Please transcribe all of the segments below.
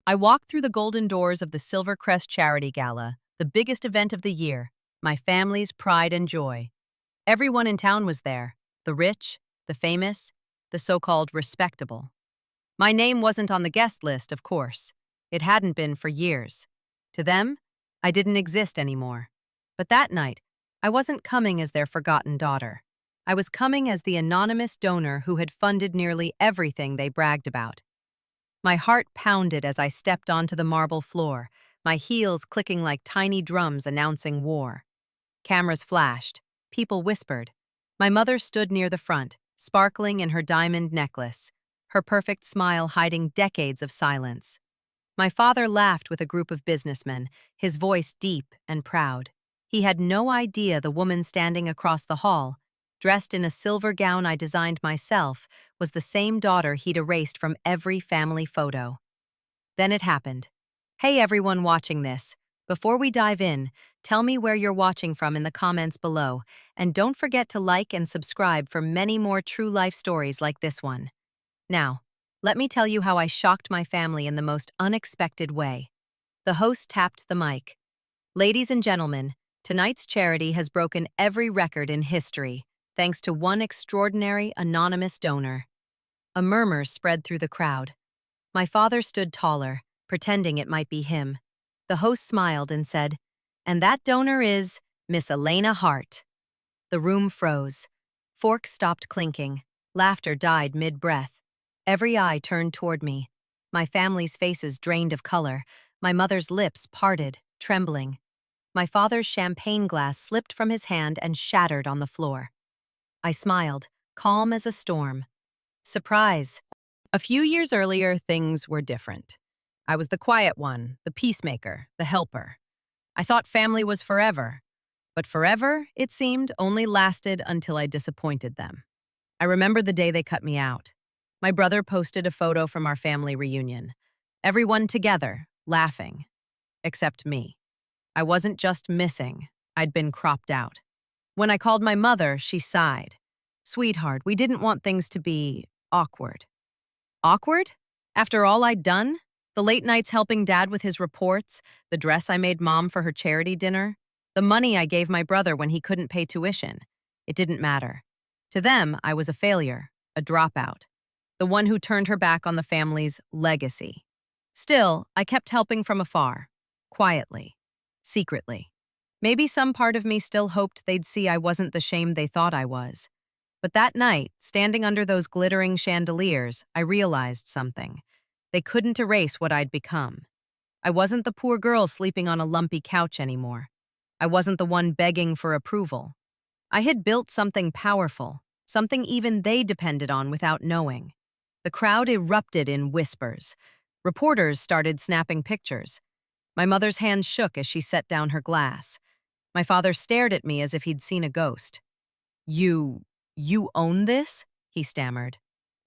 I walked through the golden doors of the Silver Crest Charity Gala, the biggest event of the year, my family's pride and joy. Everyone in town was there, the rich, the famous, the so-called respectable. My name wasn't on the guest list, of course. It hadn't been for years. To them, I didn't exist anymore. But that night, I wasn't coming as their forgotten daughter. I was coming as the anonymous donor who had funded nearly everything they bragged about. My heart pounded as I stepped onto the marble floor, my heels clicking like tiny drums announcing war. Cameras flashed. People whispered. My mother stood near the front, sparkling in her diamond necklace, her perfect smile hiding decades of silence. My father laughed with a group of businessmen, his voice deep and proud. He had no idea the woman standing across the hall, dressed in a silver gown I designed myself, was the same daughter he'd erased from every family photo. Then it happened. Hey everyone watching this. Before we dive in, tell me where you're watching from in the comments below, and don't forget to like and subscribe for many more true-life stories like this one. Now, let me tell you how I shocked my family in the most unexpected way. The host tapped the mic. Ladies and gentlemen, tonight's charity has broken every record in history, thanks to one extraordinary anonymous donor. A murmur spread through the crowd. My father stood taller, pretending it might be him. The host smiled and said, "And that donor is Miss Elena Hart." The room froze. Forks stopped clinking. Laughter died mid-breath. Every eye turned toward me. My family's faces drained of color. My mother's lips parted, trembling. My father's champagne glass slipped from his hand and shattered on the floor. I smiled, calm as a storm. Surprise! A few years earlier, things were different. I was the quiet one, the peacemaker, the helper. I thought family was forever. But forever, it seemed, only lasted until I disappointed them. I remember the day they cut me out. My brother posted a photo from our family reunion. Everyone together, laughing. Except me. I wasn't just missing, I'd been cropped out. When I called my mother, she sighed. "Sweetheart, we didn't want things to be awkward." Awkward? After all I'd done? The late nights helping Dad with his reports, the dress I made Mom for her charity dinner, the money I gave my brother when he couldn't pay tuition. It didn't matter. To them, I was a failure, a dropout, the one who turned her back on the family's legacy. Still, I kept helping from afar, quietly, secretly. Maybe some part of me still hoped they'd see I wasn't the shame they thought I was. But that night, standing under those glittering chandeliers, I realized something. They couldn't erase what I'd become. I wasn't the poor girl sleeping on a lumpy couch anymore. I wasn't the one begging for approval. I had built something powerful, something even they depended on without knowing. The crowd erupted in whispers. Reporters started snapping pictures. My mother's hand shook as she set down her glass. My father stared at me as if he'd seen a ghost. You own this?" he stammered.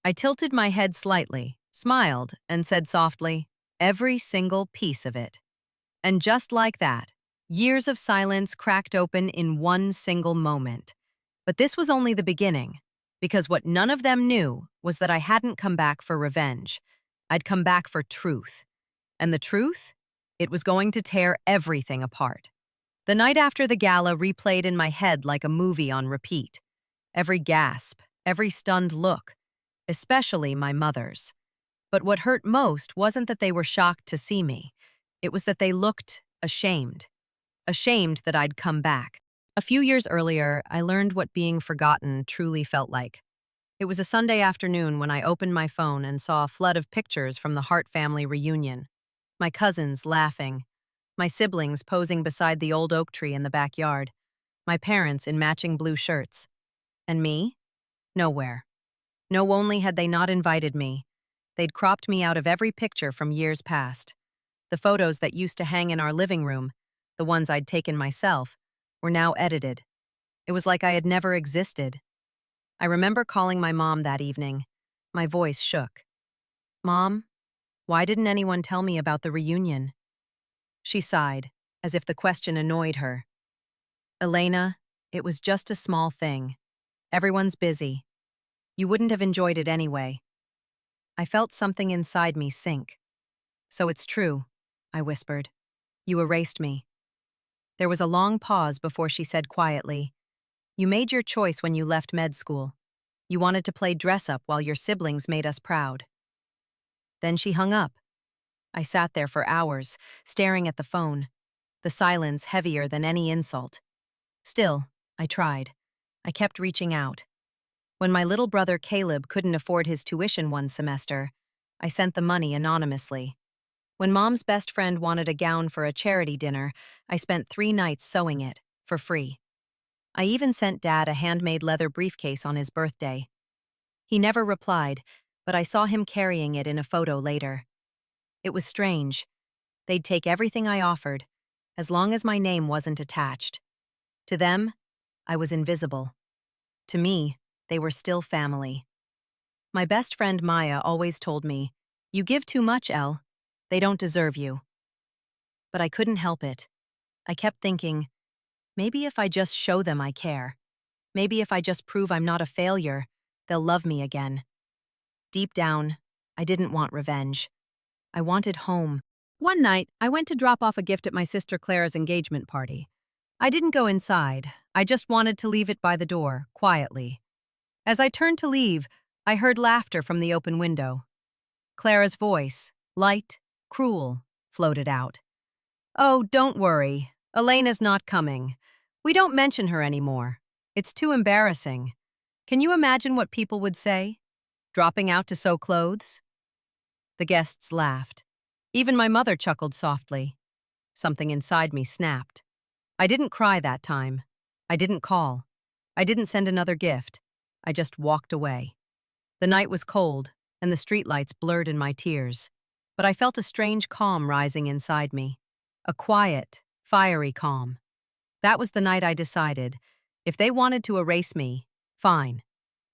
I tilted my head slightly, smiled, and said softly, "Every single piece of it." And just like that, years of silence cracked open in one single moment. But this was only the beginning, because what none of them knew was that I hadn't come back for revenge. I'd come back for truth. And the truth? It was going to tear everything apart. The night after the gala replayed in my head like a movie on repeat. Every gasp, every stunned look, especially my mother's. But what hurt most wasn't that they were shocked to see me. It was that they looked ashamed. Ashamed that I'd come back. A few years earlier, I learned what being forgotten truly felt like. It was a Sunday afternoon when I opened my phone and saw a flood of pictures from the Hart family reunion. My cousins laughing. My siblings posing beside the old oak tree in the backyard. My parents in matching blue shirts. And me? Nowhere. No, only had they not invited me. They'd cropped me out of every picture from years past. The photos that used to hang in our living room, the ones I'd taken myself, were now edited. It was like I had never existed. I remember calling my mom that evening. My voice shook. "Mom, why didn't anyone tell me about the reunion?" She sighed, as if the question annoyed her. "Elena, it was just a small thing. Everyone's busy. You wouldn't have enjoyed it anyway." I felt something inside me sink. So it's true, I whispered. You erased me. There was a long pause before she said quietly, You made your choice when you left med school. You wanted to play dress-up while your siblings made us proud. Then she hung up. I sat there for hours, staring at the phone, the silence heavier than any insult. Still, I tried. I kept reaching out. When my little brother Caleb couldn't afford his tuition one semester, I sent the money anonymously. When Mom's best friend wanted a gown for a charity dinner, I spent 3 nights sewing it, for free. I even sent Dad a handmade leather briefcase on his birthday. He never replied, but I saw him carrying it in a photo later. It was strange. They'd take everything I offered, as long as my name wasn't attached. To them, I was invisible. To me, they were still family. My best friend Maya always told me, You give too much, Elle. They don't deserve you. But I couldn't help it. I kept thinking, maybe if I just show them I care, maybe if I just prove I'm not a failure, they'll love me again. Deep down, I didn't want revenge. I wanted home. One night, I went to drop off a gift at my sister Clara's engagement party. I didn't go inside. I just wanted to leave it by the door, quietly. As I turned to leave, I heard laughter from the open window. Clara's voice, light, cruel, floated out. Oh, don't worry. Elena's not coming. We don't mention her anymore. It's too embarrassing. Can you imagine what people would say? Dropping out to sew clothes? The guests laughed. Even my mother chuckled softly. Something inside me snapped. I didn't cry that time. I didn't call. I didn't send another gift. I just walked away. The night was cold, and the streetlights blurred in my tears. But I felt a strange calm rising inside me. A quiet, fiery calm. That was the night I decided, if they wanted to erase me, fine.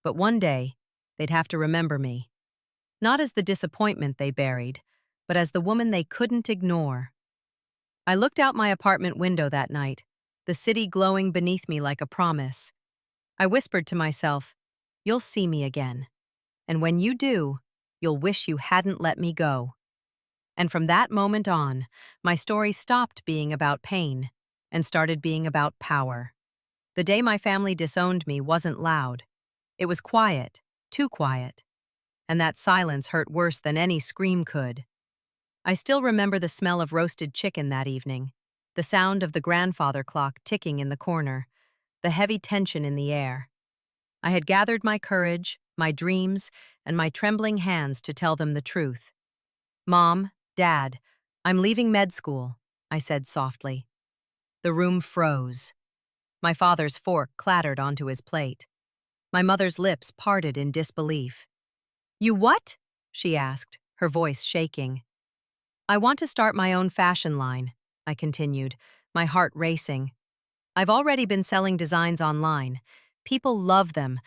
But one day, they'd have to remember me. Not as the disappointment they buried, but as the woman they couldn't ignore. I looked out my apartment window that night, the city glowing beneath me like a promise. I whispered to myself, You'll see me again. And when you do, you'll wish you hadn't let me go. And from that moment on, my story stopped being about pain and started being about power. The day my family disowned me wasn't loud. It was quiet, too quiet. And that silence hurt worse than any scream could. I still remember the smell of roasted chicken that evening, the sound of the grandfather clock ticking in the corner, the heavy tension in the air. I had gathered my courage, my dreams, and my trembling hands to tell them the truth. Mom, Dad, I'm leaving med school, I said softly. The room froze. My father's fork clattered onto his plate. My mother's lips parted in disbelief. You what? She asked, her voice shaking. I want to start my own fashion line, I continued, my heart racing. I've already been selling designs online. People love them.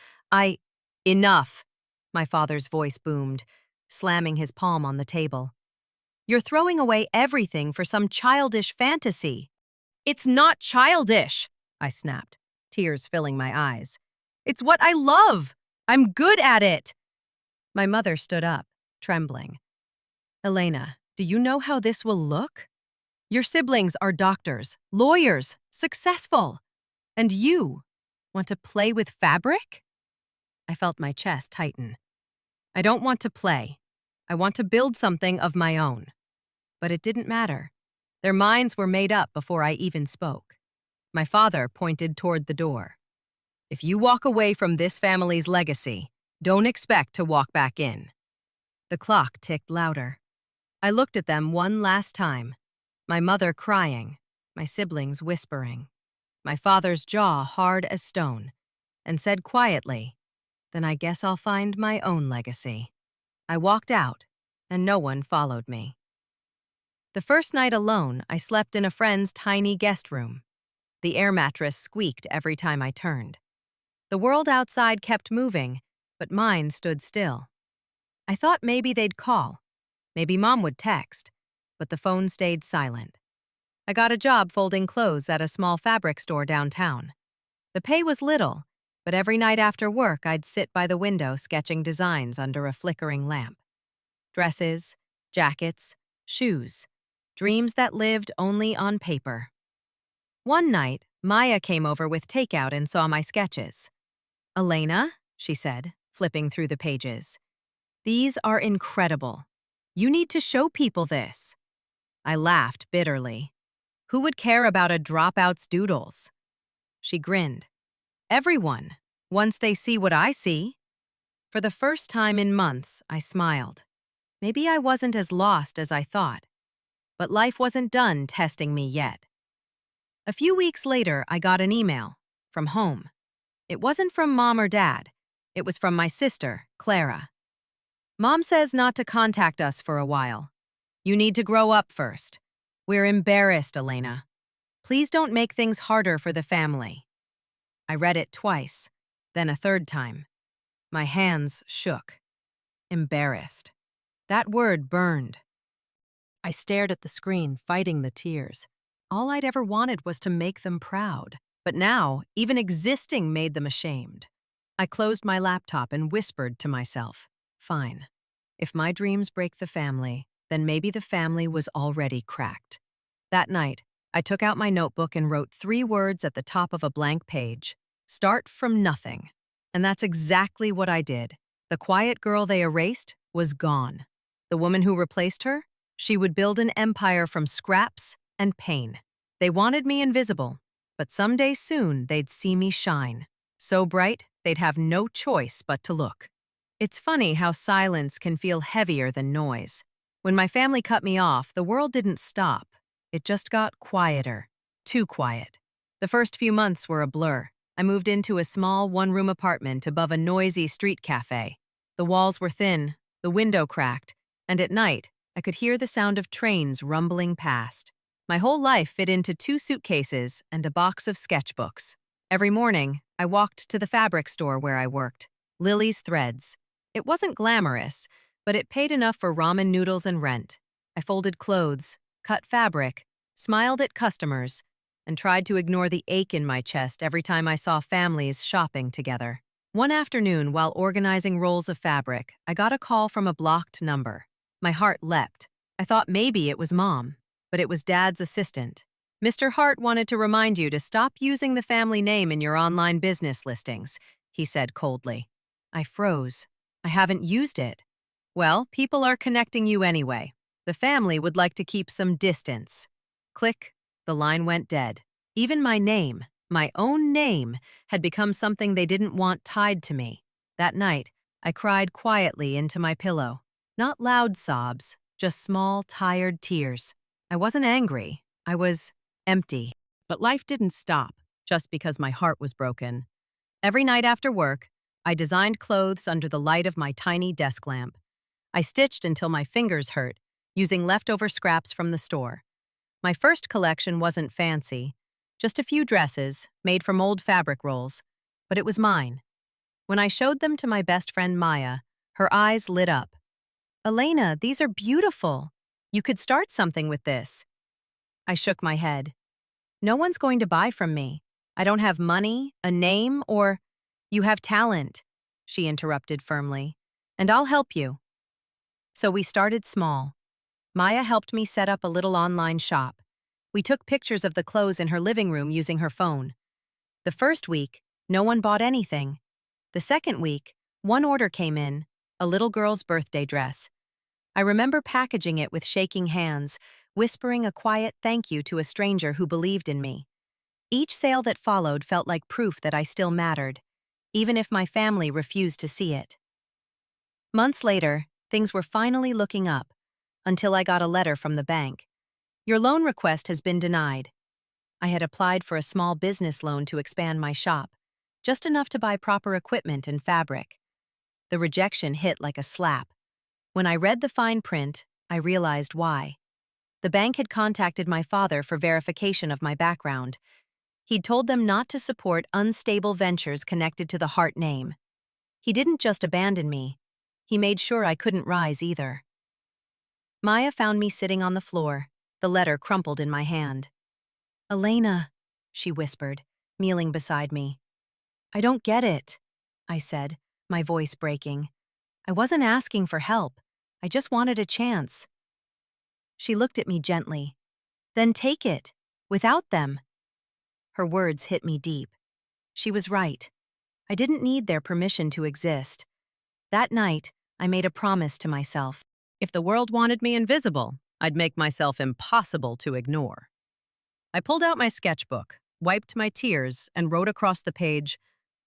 Enough, my father's voice boomed, slamming his palm on the table. You're throwing away everything for some childish fantasy. It's not childish, I snapped, tears filling my eyes. It's what I love. I'm good at it. My mother stood up, trembling. Elena, do you know how this will look? Your siblings are doctors, lawyers, successful. And you want to play with fabric? I felt my chest tighten. I don't want to play. I want to build something of my own. But it didn't matter. Their minds were made up before I even spoke. My father pointed toward the door. If you walk away from this family's legacy, don't expect to walk back in. The clock ticked louder. I looked at them one last time. My mother crying, my siblings whispering, my father's jaw hard as stone, and said quietly, Then I guess I'll find my own legacy. I walked out, and no one followed me. The first night alone, I slept in a friend's tiny guest room. The air mattress squeaked every time I turned. The world outside kept moving, but mine stood still. I thought maybe they'd call. Maybe Mom would text, but the phone stayed silent. I got a job folding clothes at a small fabric store downtown. The pay was little, but every night after work I'd sit by the window sketching designs under a flickering lamp. Dresses, jackets, shoes, dreams that lived only on paper. One night, Maya came over with takeout and saw my sketches. "Elena," she said, flipping through the pages, "these are incredible. You need to show people this." I laughed bitterly. Who would care about a dropout's doodles? She grinned. "Everyone, once they see what I see." For the first time in months, I smiled. Maybe I wasn't as lost as I thought. But life wasn't done testing me yet. A few weeks later, I got an email from home. It wasn't from Mom or Dad. It was from my sister, Clara. "Mom says not to contact us for a while. You need to grow up first. We're embarrassed, Elena. Please don't make things harder for the family." I read it twice, then a third time. My hands shook. Embarrassed. That word burned. I stared at the screen, fighting the tears. All I'd ever wanted was to make them proud. But now, even existing made them ashamed. I closed my laptop and whispered to myself, "Fine. If my dreams break the family, then maybe the family was already cracked." That night, I took out my notebook and wrote 3 words at the top of a blank page: "Start from nothing." And that's exactly what I did. The quiet girl they erased was gone. The woman who replaced her? She would build an empire from scraps and pain. They wanted me invisible, but someday soon they'd see me shine. So bright, they'd have no choice but to look. It's funny how silence can feel heavier than noise. When my family cut me off, the world didn't stop. It just got quieter. Too quiet. The first few months were a blur. I moved into a small one-room apartment above a noisy street cafe. The walls were thin, the window cracked, and at night, I could hear the sound of trains rumbling past. My whole life fit into 2 suitcases and a box of sketchbooks. Every morning, I walked to the fabric store where I worked, Lily's Threads. It wasn't glamorous, but it paid enough for ramen noodles and rent. I folded clothes, cut fabric, smiled at customers, and tried to ignore the ache in my chest every time I saw families shopping together. One afternoon, while organizing rolls of fabric, I got a call from a blocked number. My heart leapt. I thought maybe it was Mom, but it was Dad's assistant. "Mr. Hart wanted to remind you to stop using the family name in your online business listings," he said coldly. I froze. I haven't used it. "Well, people are connecting you anyway. The family would like to keep some distance." Click, the line went dead. Even my name, my own name, had become something they didn't want tied to me. That night, I cried quietly into my pillow. Not loud sobs, just small, tired tears. I wasn't angry. I was empty. But life didn't stop just because my heart was broken. Every night after work, I designed clothes under the light of my tiny desk lamp. I stitched until my fingers hurt, using leftover scraps from the store. My first collection wasn't fancy, just a few dresses made from old fabric rolls, but it was mine. When I showed them to my best friend Maya, her eyes lit up. "Elena, these are beautiful. You could start something with this." I shook my head. "No one's going to buy from me. I don't have money, a name, or—" "You have talent," she interrupted firmly, "and I'll help you." So we started small. Maya helped me set up a little online shop. We took pictures of the clothes in her living room using her phone. The first week, no one bought anything. The second week, one order came in, a little girl's birthday dress. I remember packaging it with shaking hands, whispering a quiet thank you to a stranger who believed in me. Each sale that followed felt like proof that I still mattered, even if my family refused to see it. Months later, things were finally looking up, until I got a letter from the bank. "Your loan request has been denied." I had applied for a small business loan to expand my shop, just enough to buy proper equipment and fabric. The rejection hit like a slap. When I read the fine print, I realized why. The bank had contacted my father for verification of my background. He'd told them not to support unstable ventures connected to the Hart name. He didn't just abandon me. He made sure I couldn't rise either. Maya found me sitting on the floor, the letter crumpled in my hand. "Elena," she whispered, kneeling beside me. "I don't get it," I said, my voice breaking. "I wasn't asking for help. I just wanted a chance." She looked at me gently. Then take it. Without them. Her words hit me deep. She was right. I didn't need their permission to exist. That night, I made a promise to myself. If the world wanted me invisible, I'd make myself impossible to ignore. I pulled out my sketchbook, wiped my tears, and wrote across the page,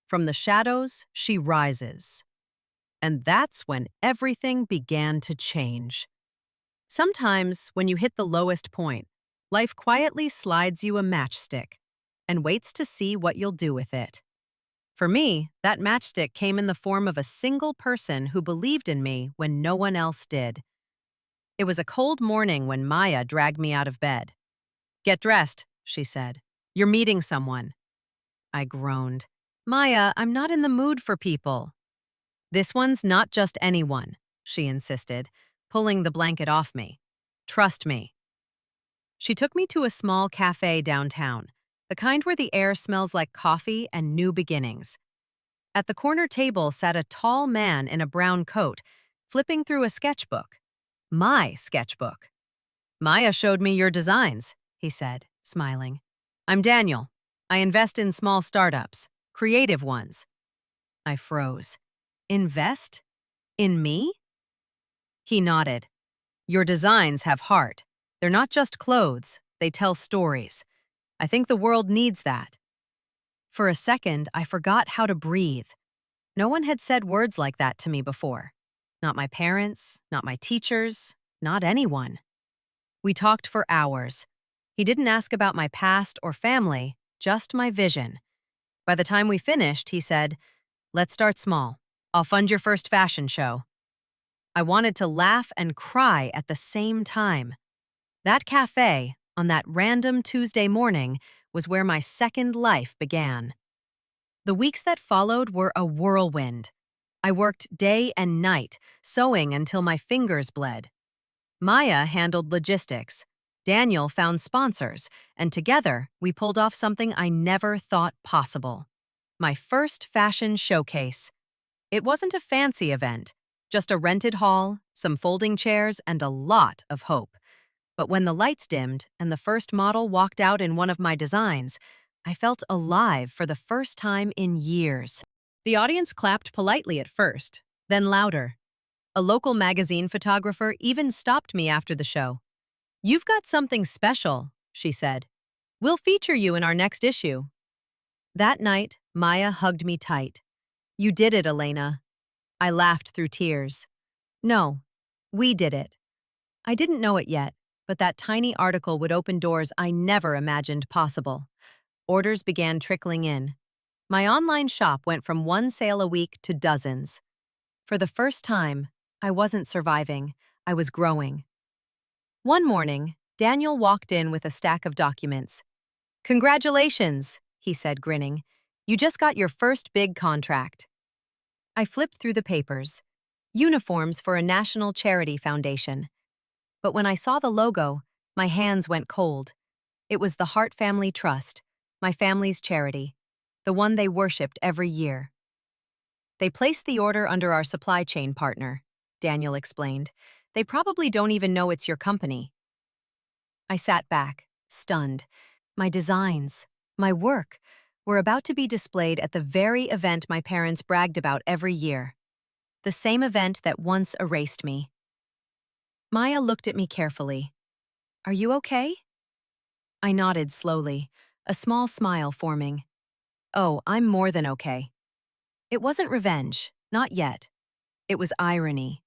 "From the shadows, she rises." And that's when everything began to change. Sometimes, when you hit the lowest point, life quietly slides you a matchstick and waits to see what you'll do with it. For me, that matchstick came in the form of a single person who believed in me when no one else did. It was a cold morning when Maya dragged me out of bed. "Get dressed," she said. "You're meeting someone." I groaned. "Maya, I'm not in the mood for people." "This one's not just anyone," she insisted, pulling the blanket off me. "Trust me." She took me to a small cafe downtown, the kind where the air smells like coffee and new beginnings. At the corner table sat a tall man in a brown coat, flipping through a sketchbook. My sketchbook. "Maya showed me your designs," he said, smiling. "I'm Daniel. I invest in small startups, creative ones." I froze. "Invest? In me?" He nodded. "Your designs have heart. They're not just clothes, they tell stories. I think the world needs that." For a second, I forgot how to breathe. No one had said words like that to me before. Not my parents, not my teachers, not anyone. We talked for hours. He didn't ask about my past or family, just my vision. By the time we finished, he said, "Let's start small. I'll fund your first fashion show." I wanted to laugh and cry at the same time. That cafe, on that random Tuesday morning, was where my second life began. The weeks that followed were a whirlwind. I worked day and night, sewing until my fingers bled. Maya handled logistics. Daniel found sponsors, and together we pulled off something I never thought possible. My first fashion showcase. It wasn't a fancy event, just a rented hall, some folding chairs, and a lot of hope. But when the lights dimmed and the first model walked out in one of my designs, I felt alive for the first time in years. The audience clapped politely at first, then louder. A local magazine photographer even stopped me after the show. "You've got something special," she said. "We'll feature you in our next issue." That night, Maya hugged me tight. "You did it, Elena." I laughed through tears. "No, we did it." I didn't know it yet, but that tiny article would open doors I never imagined possible. Orders began trickling in. My online shop went from one sale a week to dozens. For the first time, I wasn't surviving, I was growing. One morning, Daniel walked in with a stack of documents. "Congratulations," he said, grinning. "You just got your first big contract." I flipped through the papers. Uniforms for a national charity foundation. But when I saw the logo, my hands went cold. It was the Hart Family Trust, my family's charity, the one they worshipped every year. "They placed the order under our supply chain partner," Daniel explained. "They probably don't even know it's your company." I sat back, stunned. My designs, my work, were about to be displayed at the very event my parents bragged about every year. The same event that once erased me. Maya looked at me carefully. "Are you okay?" I nodded slowly, a small smile forming. "Oh, I'm more than okay." It wasn't revenge, not yet. It was irony.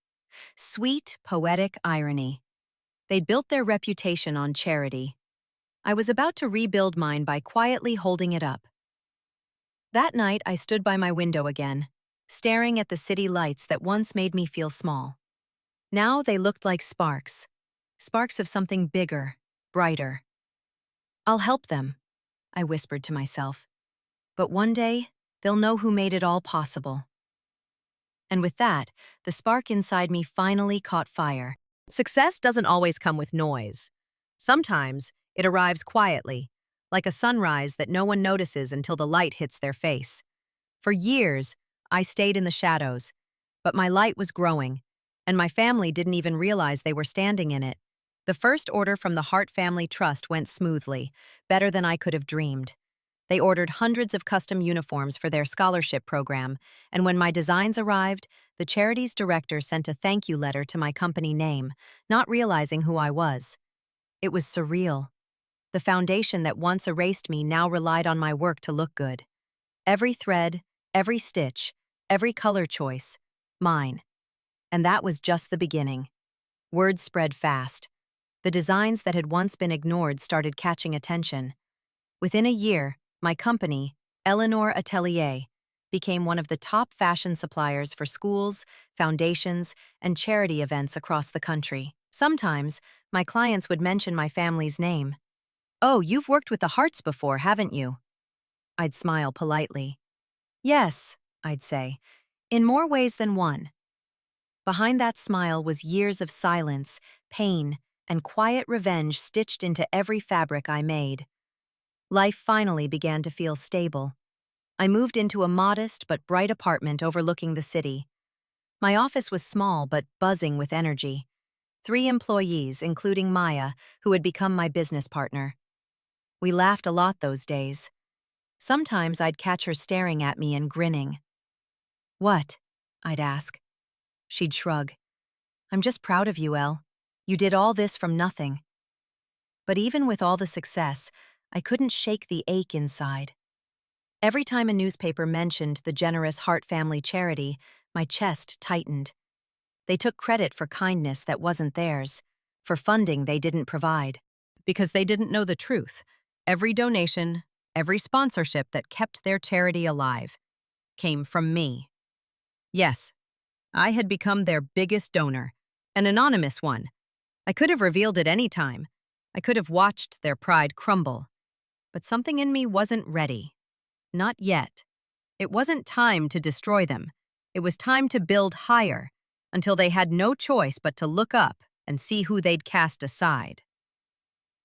Sweet, poetic irony. They'd built their reputation on charity. I was about to rebuild mine by quietly holding it up. That night, I stood by my window again, staring at the city lights that once made me feel small. Now they looked like sparks. Sparks of something bigger, brighter. "I'll help them," I whispered to myself. "But one day, they'll know who made it all possible." And with that, the spark inside me finally caught fire. Success doesn't always come with noise. Sometimes, it arrives quietly, like a sunrise that no one notices until the light hits their face. For years, I stayed in the shadows, but my light was growing, and my family didn't even realize they were standing in it. The first order from the Hart Family Trust went smoothly, better than I could have dreamed. They ordered hundreds of custom uniforms for their scholarship program, and when my designs arrived, the charity's director sent a thank you letter to my company name, not realizing who I was. It was surreal. The foundation that once erased me now relied on my work to look good. Every thread, every stitch, every color choice, mine. And that was just the beginning. Word spread fast. The designs that had once been ignored started catching attention. Within a year, my company, Eleanor Atelier, became one of the top fashion suppliers for schools, foundations, and charity events across the country. Sometimes, my clients would mention my family's name. "Oh, you've worked with the Harts before, haven't you?" I'd smile politely. "Yes," I'd say, "in more ways than one." Behind that smile was years of silence, pain, and quiet revenge stitched into every fabric I made. Life finally began to feel stable. I moved into a modest but bright apartment overlooking the city. My office was small but buzzing with energy. 3 employees, including Maya, who had become my business partner. We laughed a lot those days. Sometimes I'd catch her staring at me and grinning. "What?" I'd ask. She'd shrug. "I'm just proud of you, Elle. You did all this from nothing." But even with all the success, I couldn't shake the ache inside. Every time a newspaper mentioned the generous Hart Family charity, my chest tightened. They took credit for kindness that wasn't theirs, for funding they didn't provide. Because they didn't know the truth. Every donation, every sponsorship that kept their charity alive, came from me. Yes, I had become their biggest donor, an anonymous one. I could have revealed it any time. I could have watched their pride crumble. But something in me wasn't ready. Not yet. It wasn't time to destroy them. It was time to build higher, until they had no choice but to look up and see who they'd cast aside.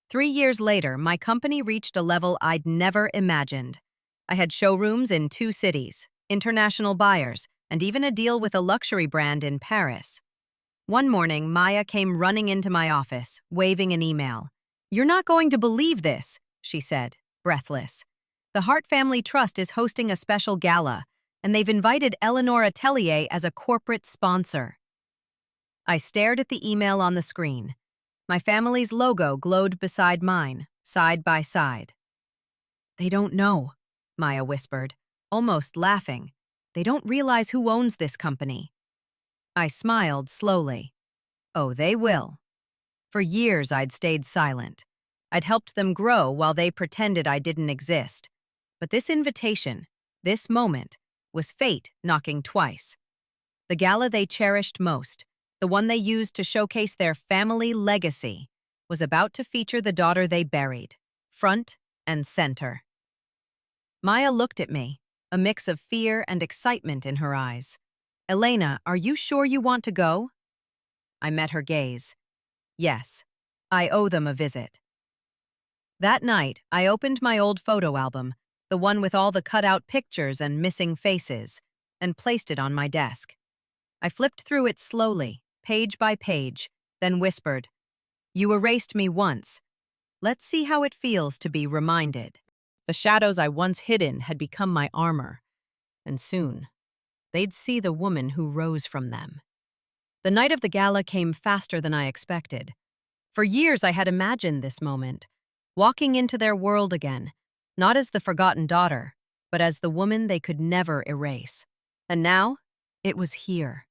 3 years later, my company reached a level I'd never imagined. I had showrooms in 2 cities, international buyers, and even a deal with a luxury brand in Paris. One morning, Maya came running into my office, waving an email. "You're not going to believe this," she said, breathless. "The Hart Family Trust is hosting a special gala, and they've invited Eleanor Atelier as a corporate sponsor." I stared at the email on the screen. My family's logo glowed beside mine, side by side. "They don't know," Maya whispered, almost laughing. "They don't realize who owns this company." I smiled slowly. "Oh, they will." For years, I'd stayed silent. I'd helped them grow while they pretended I didn't exist. But this invitation, this moment, was fate knocking twice. The gala they cherished most, the one they used to showcase their family legacy, was about to feature the daughter they buried, front and center. Maya looked at me, a mix of fear and excitement in her eyes. "Elena, are you sure you want to go?" I met her gaze. Yes, I owe them a visit. That night, I opened my old photo album, the one with all the cut-out pictures and missing faces, and placed it on my desk. I flipped through it slowly, page by page, then whispered, "You erased me once. Let's see how it feels to be reminded." The shadows I once hidden had become my armor, and soon, they'd see the woman who rose from them. The night of the gala came faster than I expected. For years I had imagined this moment, walking into their world again, not as the forgotten daughter, but as the woman they could never erase. And now, it was here.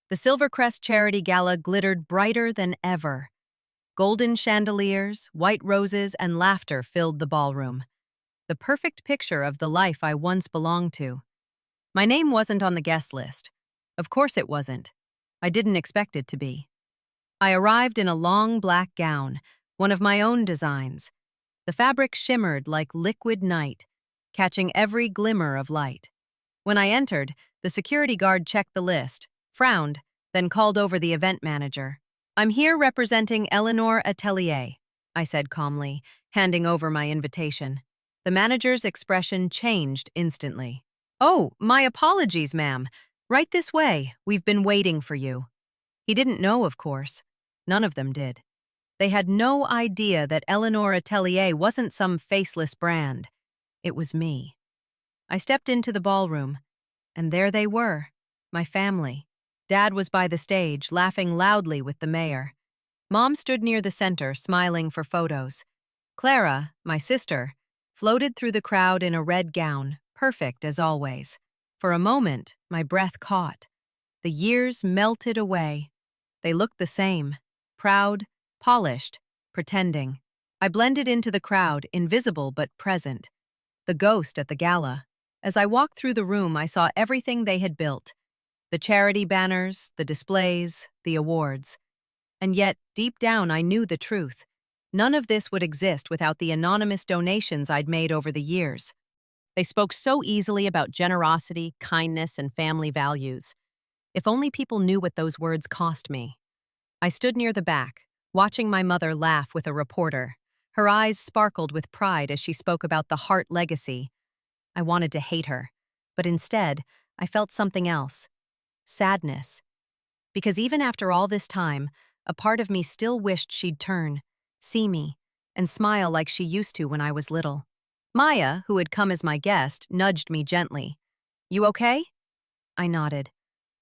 The Silvercrest Charity Gala glittered brighter than ever. Golden chandeliers, white roses, and laughter filled the ballroom. The perfect picture of the life I once belonged to. My name wasn't on the guest list. Of course it wasn't. I didn't expect it to be. I arrived in a long black gown, one of my own designs. The fabric shimmered like liquid night, catching every glimmer of light. When I entered, the security guard checked the list, frowned, then called over the event manager. "I'm here representing Eleanor Atelier," I said calmly, handing over my invitation. The manager's expression changed instantly. "Oh, my apologies, ma'am. Right this way. We've been waiting for you." He didn't know, of course. None of them did. They had no idea that Eleanor Atelier wasn't some faceless brand. It was me. I stepped into the ballroom, and there they were, my family. Dad was by the stage, laughing loudly with the mayor. Mom stood near the center, smiling for photos. Clara, my sister, floated through the crowd in a red gown, perfect as always. For a moment, my breath caught. The years melted away. They looked the same, proud, polished, pretending. I blended into the crowd, invisible but present. The ghost at the gala. As I walked through the room, I saw everything they had built. The charity banners, the displays, the awards. And yet, deep down, I knew the truth. None of this would exist without the anonymous donations I'd made over the years. They spoke so easily about generosity, kindness, and family values. If only people knew what those words cost me. I stood near the back, watching my mother laugh with a reporter. Her eyes sparkled with pride as she spoke about the Hart legacy. I wanted to hate her, but instead, I felt something else. Sadness. Because even after all this time, a part of me still wished she'd turn, see me, and smile like she used to when I was little. Maya, who had come as my guest, nudged me gently. "You okay?" I nodded.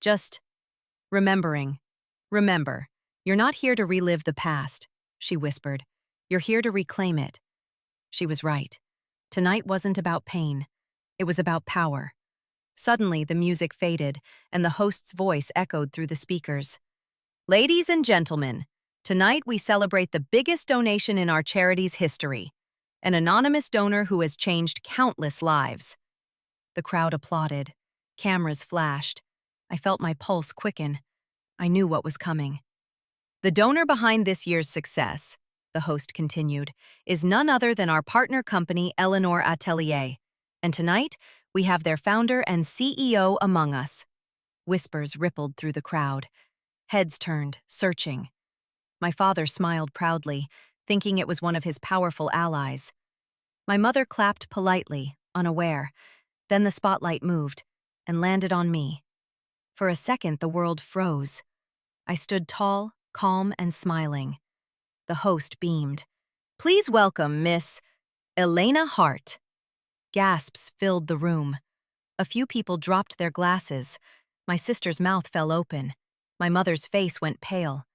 "Just remembering." "Remember, you're not here to relive the past," she whispered. "You're here to reclaim it." She was right. Tonight wasn't about pain. It was about power. Suddenly, the music faded, and the host's voice echoed through the speakers. "Ladies and gentlemen, tonight we celebrate the biggest donation in our charity's history, an anonymous donor who has changed countless lives." The crowd applauded. Cameras flashed. I felt my pulse quicken. I knew what was coming. "The donor behind this year's success," the host continued, "is none other than our partner company, Eleanor Atelier. And tonight, we have their founder and CEO among us." Whispers rippled through the crowd. Heads turned, searching. My father smiled proudly, thinking it was one of his powerful allies. My mother clapped politely, unaware. Then the spotlight moved and landed on me. For a second, the world froze. I stood tall, calm, and smiling. The host beamed. "Please welcome Miss Elena Hart." Gasps filled the room. A few people dropped their glasses. My sister's mouth fell open. My mother's face went pale.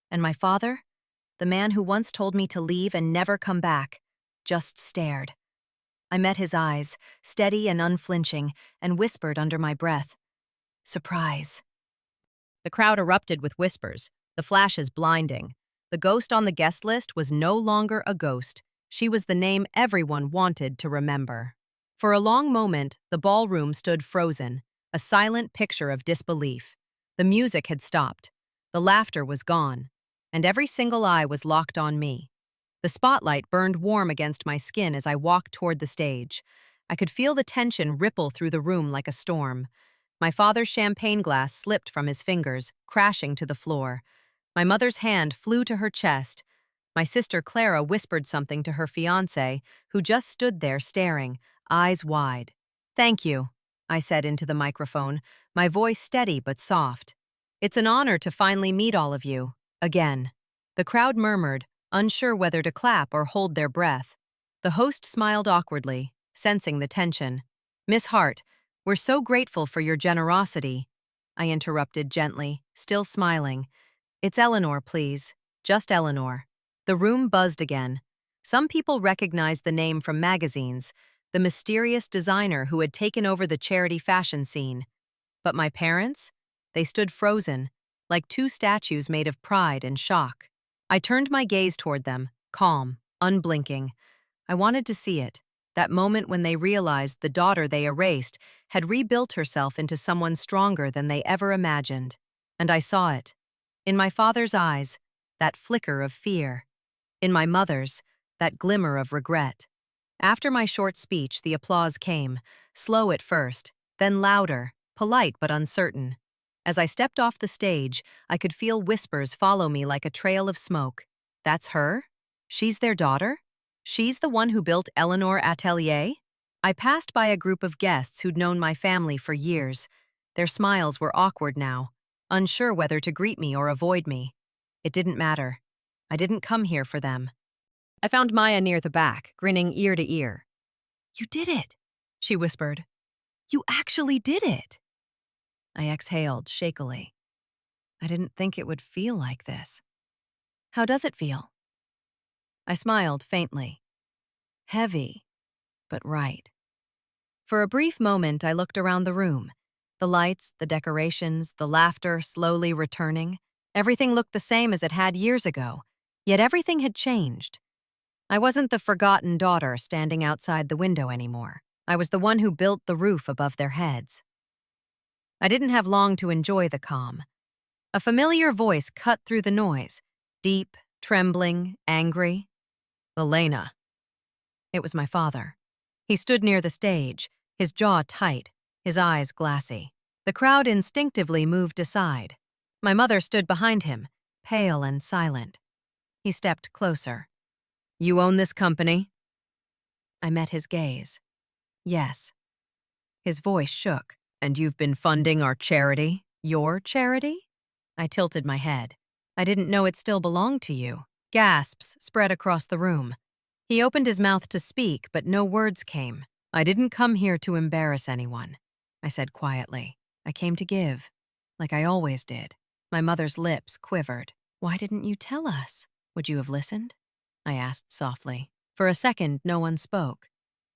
And my father, the man who once told me to leave and never come back, just stared. I met his eyes, steady and unflinching, and whispered under my breath, "Surprise." The crowd erupted with whispers, the flashes blinding. The ghost on the guest list was no longer a ghost. She was the name everyone wanted to remember. For a long moment, the ballroom stood frozen, a silent picture of disbelief. The music had stopped. The laughter was gone. And every single eye was locked on me. The spotlight burned warm against my skin as I walked toward the stage. I could feel the tension ripple through the room like a storm. My father's champagne glass slipped from his fingers, crashing to the floor. My mother's hand flew to her chest. My sister Clara whispered something to her fiancé, who just stood there staring, eyes wide. "Thank you," I said into the microphone, my voice steady but soft. "It's an honor to finally meet all of you. Again." The crowd murmured, unsure whether to clap or hold their breath. The host smiled awkwardly, sensing the tension. "Miss Hart, we're so grateful for your generosity," I interrupted gently, still smiling. "It's Eleanor, please. Just Eleanor." The room buzzed again. Some people recognized the name from magazines, the mysterious designer who had taken over the charity fashion scene. But my parents? They stood frozen, like two statues made of pride and shock. I turned my gaze toward them, calm, unblinking. I wanted to see it, that moment when they realized the daughter they erased had rebuilt herself into someone stronger than they ever imagined. And I saw it. In my father's eyes, that flicker of fear. In my mother's, that glimmer of regret. After my short speech, the applause came, slow at first, then louder, polite but uncertain. As I stepped off the stage, I could feel whispers follow me like a trail of smoke. "That's her? She's their daughter? She's the one who built Eleanor Atelier?" I passed by a group of guests who'd known my family for years. Their smiles were awkward now, unsure whether to greet me or avoid me. It didn't matter. I didn't come here for them. I found Maya near the back, grinning ear to ear. You did it, she whispered. You actually did it. I exhaled shakily. I didn't think it would feel like this. How does it feel? I smiled faintly. Heavy, but right. For a brief moment, I looked around the room. The lights, the decorations, the laughter slowly returning. Everything looked the same as it had years ago, yet everything had changed. I wasn't the forgotten daughter standing outside the window anymore. I was the one who built the roof above their heads. I didn't have long to enjoy the calm. A familiar voice cut through the noise, deep, trembling, angry. Elena. It was my father. He stood near the stage, his jaw tight, his eyes glassy. The crowd instinctively moved aside. My mother stood behind him, pale and silent. He stepped closer. You own this company? I met his gaze. Yes. His voice shook. And you've been funding our charity? Your charity? I tilted my head. I didn't know it still belonged to you. Gasps spread across the room. He opened his mouth to speak, but no words came. I didn't come here to embarrass anyone, I said quietly. I came to give, like I always did. My mother's lips quivered. Why didn't you tell us? Would you have listened? I asked softly. For a second, no one spoke.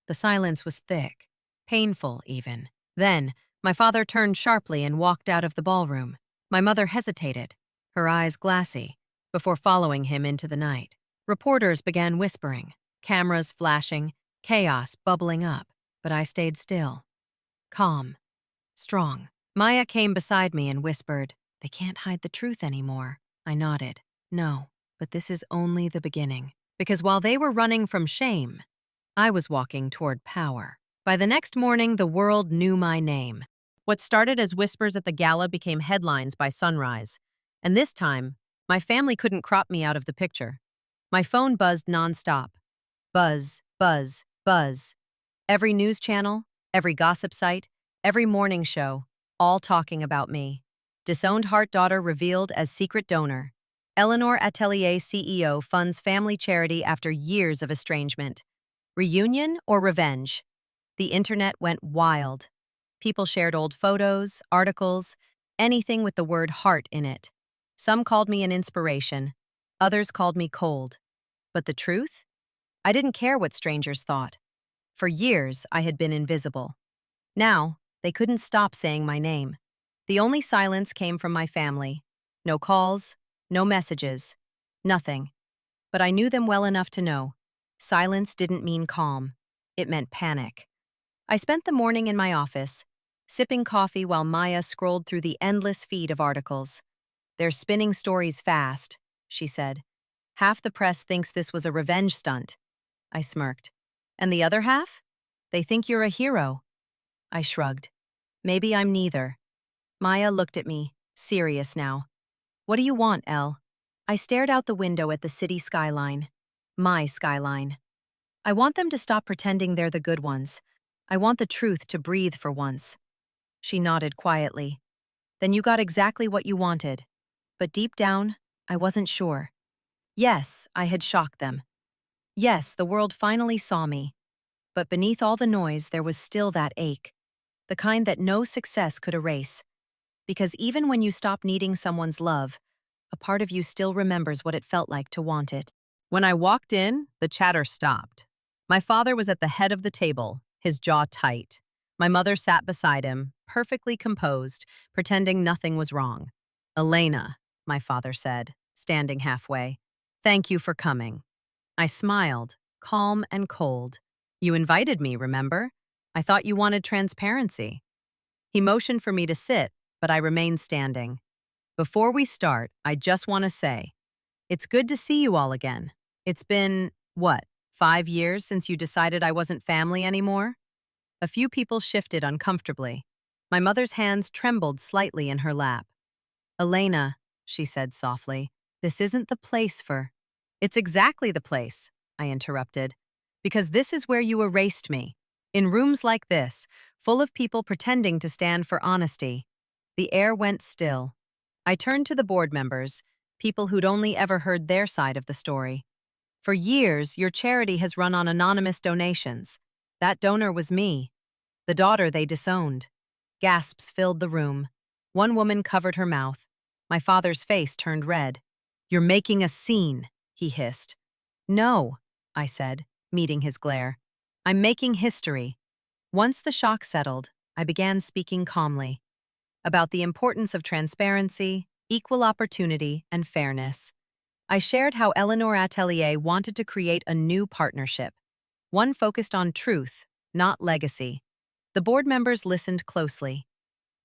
The silence was thick, painful even. Then, my father turned sharply and walked out of the ballroom. My mother hesitated, her eyes glassy, before following him into the night. Reporters began whispering, cameras flashing, chaos bubbling up, but I stayed still. Calm. Strong. Maya came beside me and whispered, They can't hide the truth anymore. I nodded. No, but this is only the beginning. Because while they were running from shame, I was walking toward power. By the next morning, the world knew my name. What started as whispers at the gala became headlines by sunrise. And this time, my family couldn't crop me out of the picture. My phone buzzed nonstop. Buzz, buzz, buzz. Every news channel, every gossip site, every morning show, all talking about me. Disowned Hart daughter revealed as secret donor. Eleanor Atelier CEO funds family charity after years of estrangement. Reunion or revenge? The internet went wild. People shared old photos, articles, anything with the word heart in it. Some called me an inspiration. Others called me cold. But the truth? I didn't care what strangers thought. For years, I had been invisible. Now, they couldn't stop saying my name. The only silence came from my family. No calls, no messages, nothing. But I knew them well enough to know. Silence didn't mean calm. It meant panic. I spent the morning in my office, sipping coffee while Maya scrolled through the endless feed of articles. They're spinning stories fast, she said. Half the press thinks this was a revenge stunt. I smirked. And the other half? They think you're a hero. I shrugged. Maybe I'm neither. Maya looked at me, serious now. What do you want, Elle? I stared out the window at the city skyline. My skyline. I want them to stop pretending they're the good ones. I want the truth to breathe for once. She nodded quietly. Then you got exactly what you wanted. But deep down, I wasn't sure. Yes, I had shocked them. Yes, the world finally saw me. But beneath all the noise, there was still that ache. The kind that no success could erase. Because even when you stop needing someone's love, a part of you still remembers what it felt like to want it. When I walked in, the chatter stopped. My father was at the head of the table, his jaw tight. My mother sat beside him, perfectly composed, pretending nothing was wrong. Elena, my father said, standing halfway, thank you for coming. I smiled, calm and cold. You invited me, remember? I thought you wanted transparency. He motioned for me to sit, but I remained standing. Before we start, I just want to say, it's good to see you all again. It's been, 5 years since you decided I wasn't family anymore? A few people shifted uncomfortably. My mother's hands trembled slightly in her lap. Elena, she said softly, this isn't the place for... It's exactly the place, I interrupted, because this is where you erased me. In rooms like this, full of people pretending to stand for honesty. The air went still. I turned to the board members. people who'd only ever heard their side of the story. For years, your charity has run on anonymous donations. That donor was me, the daughter they disowned. Gasps filled the room. One woman covered her mouth. My father's face turned red. "You're making a scene," he hissed. "No," I said, meeting his glare. "I'm making history." Once the shock settled, I began speaking calmly about the importance of transparency, equal opportunity, and fairness. I shared how Eleanor Atelier wanted to create a new partnership, one focused on truth, not legacy. The board members listened closely.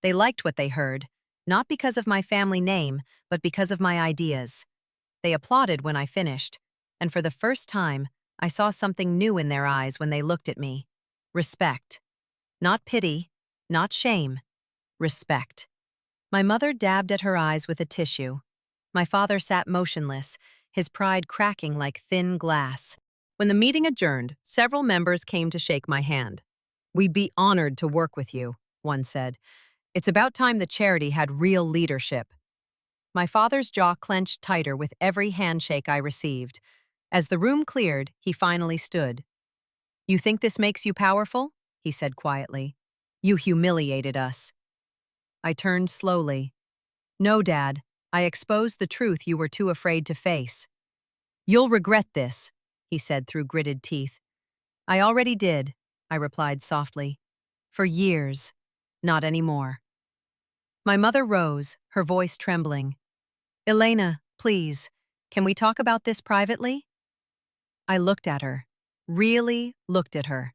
They liked what they heard, not because of my family name, but because of my ideas. They applauded when I finished, and for the first time, I saw something new in their eyes when they looked at me. Respect. Not pity, not shame. Respect. My mother dabbed at her eyes with a tissue. My father sat motionless, his pride cracking like thin glass. When the meeting adjourned, several members came to shake my hand. "We'd be honored to work with you," one said. "It's about time the charity had real leadership." My father's jaw clenched tighter with every handshake I received. As the room cleared, he finally stood. "You think this makes you powerful?" he said quietly. "You humiliated us." I turned slowly. "No, Dad. I exposed the truth you were too afraid to face." "You'll regret this," he said through gritted teeth. "I already did," I replied softly. "For years. Not anymore." My mother rose, her voice trembling. "Elena, please, can we talk about this privately?" I looked at her, really looked at her.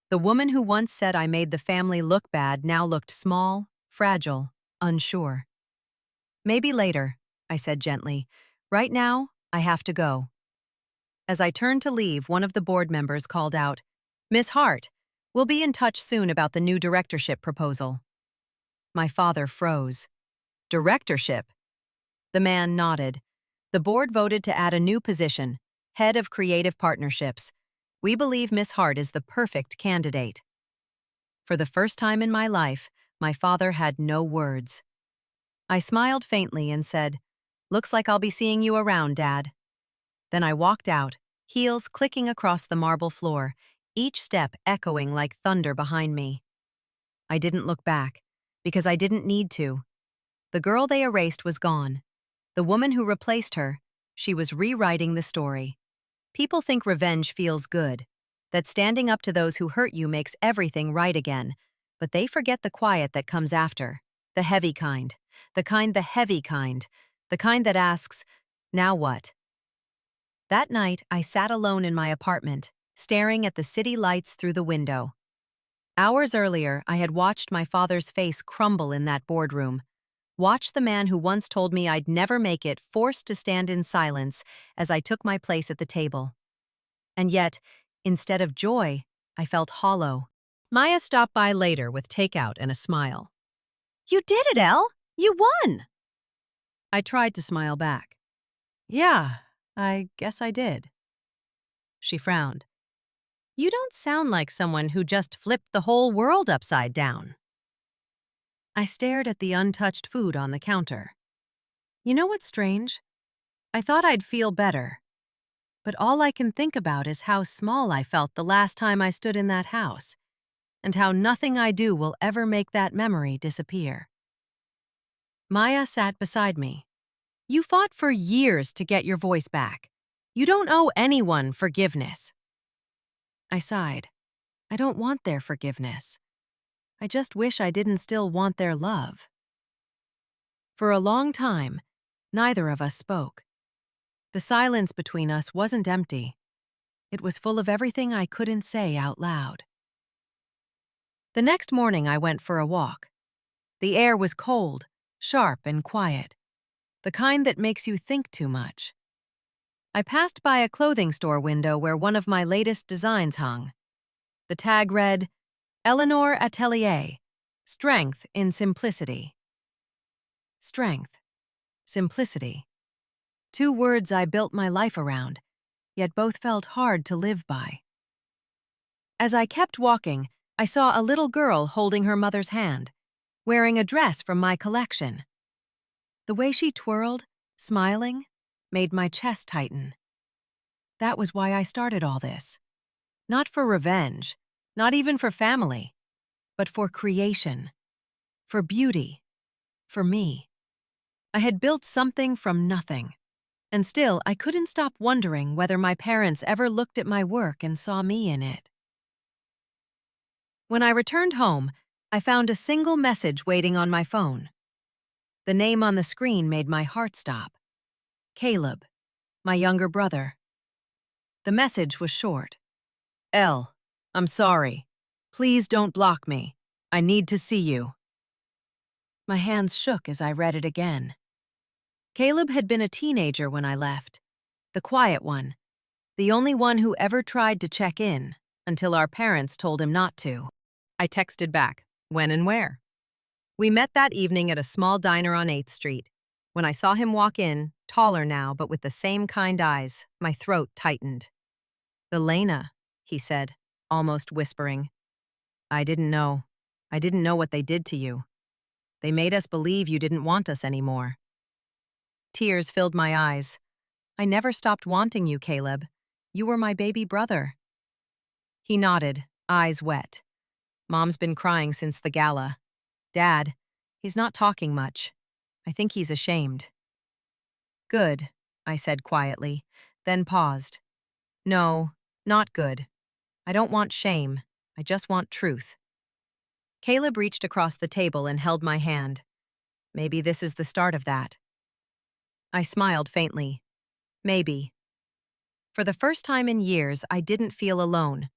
The woman who once said I made the family look bad now looked small, fragile, unsure. "Maybe later," I said gently. "Right now, I have to go." As I turned to leave, one of the board members called out, "Miss Hart, we'll be in touch soon about the new directorship proposal." My father froze. "Directorship?" The man nodded. "The board voted to add a new position, Head of Creative Partnerships. We believe Miss Hart is the perfect candidate." For the first time in my life, my father had no words. I smiled faintly and said, "Looks like I'll be seeing you around, Dad." Then I walked out, heels clicking across the marble floor, each step echoing like thunder behind me. I didn't look back, because I didn't need to. The girl they erased was gone. The woman who replaced her, she was rewriting the story. People think revenge feels good, that standing up to those who hurt you makes everything right again, but they forget the quiet that comes after, the heavy kind, the heavy kind, the kind that asks, "Now what?" That night, I sat alone in my apartment, staring at the city lights through the window. Hours earlier, I had watched my father's face crumble in that boardroom, watched the man who once told me I'd never make it forced to stand in silence as I took my place at the table. And yet, instead of joy, I felt hollow. Maya stopped by later with takeout and a smile. "You did it, Elle! You won!" I tried to smile back. "Yeah, I guess I did." She frowned. "You don't sound like someone who just flipped the whole world upside down." I stared at the untouched food on the counter. You know what's strange? I thought I'd feel better. But all I can think about is how small I felt the last time I stood in that house, and how nothing I do will ever make that memory disappear. Maya sat beside me. "You fought for years to get your voice back. You don't owe anyone forgiveness." I sighed. I don't want their forgiveness. I just wish I didn't still want their love. For a long time, neither of us spoke. The silence between us wasn't empty. It was full of everything I couldn't say out loud. The next morning, I went for a walk. The air was cold, sharp, and quiet, the kind that makes you think too much. I passed by a clothing store window where one of my latest designs hung. The tag read, "Eleanor Atelier, Strength in Simplicity." Strength, simplicity. Two words I built my life around, yet both felt hard to live by. As I kept walking, I saw a little girl holding her mother's hand, wearing a dress from my collection. The way she twirled, Smiling made my chest tighten. That was why I started all this. Not for revenge, not even for family, but for creation, for beauty, for me. I had built something from nothing, and still I couldn't stop wondering whether my parents ever looked at my work and saw me in it. When I returned home, I found a single message waiting on my phone. The name on the screen made my heart stop. Caleb, my younger brother. The message was short. "Elle, I'm sorry. Please don't block me. I need to see you." My hands shook as I read it again. Caleb had been a teenager when I left. The quiet one. The only one who ever tried to check in, until our parents told him not to. I texted back, when and where. We met that evening at a small diner on 8th Street. When I saw him walk in, taller now but with the same kind eyes, my throat tightened. "Elena," he said, almost whispering. I didn't know what they did to you. They made us believe you didn't want us anymore." Tears filled my eyes. "I never stopped wanting you, Caleb. You were my baby brother." He nodded, eyes wet. "Mom's been crying since the gala. Dad, he's not talking much. I think he's ashamed." "Good," I said quietly, then paused. "No, not good. I don't want shame. I just want truth." Caleb reached across the table and held my hand. "Maybe this is the start of that." I smiled faintly. Maybe. For the first time in years, I didn't feel alone.